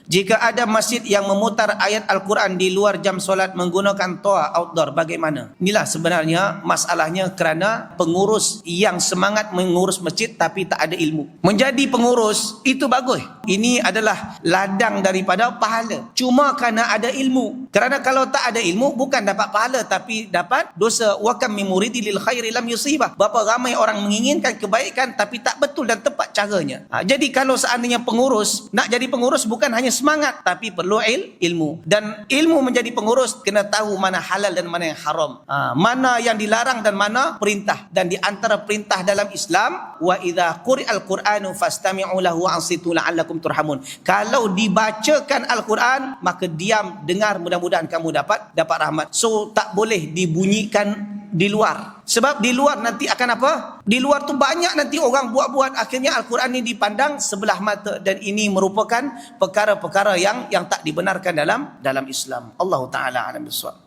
Jika ada masjid yang memutar ayat Al-Quran di luar jam solat menggunakan toa outdoor, bagaimana? Inilah sebenarnya masalahnya, kerana pengurus yang semangat mengurus masjid tapi tak ada ilmu. Menjadi pengurus itu bagus. Ini adalah ladang daripada pahala. Cuma kerana ada ilmu. Kerana kalau tak ada ilmu, bukan dapat pahala tapi dapat dosa. Wa kam min muridin lil khairi lam yusibah. Berapa ramai orang menginginkan kebaikan tapi tak betul dan tepat caranya. Jadi kalau seandainya pengurus, nak jadi pengurus bukan hanya semangat tapi perlu ilmu. Dan ilmu menjadi pengurus kena tahu mana halal dan mana yang haram, mana yang dilarang dan mana perintah. Dan di antara perintah dalam Islam, wa idza quri'al qur'anu fastami'u lahu wa ansitu la'allakum turhamun. Kalau dibacakan Al-Quran, maka diam, dengar, mudah-mudahan kamu dapat rahmat. So tak boleh dibunyikan di luar. Sebab di luar nanti akan apa? Di luar tu banyak nanti orang buat-buat, akhirnya Al-Quran ini dipandang sebelah mata, dan ini merupakan perkara-perkara yang tak dibenarkan dalam Islam. Allah Taala alam bisawab.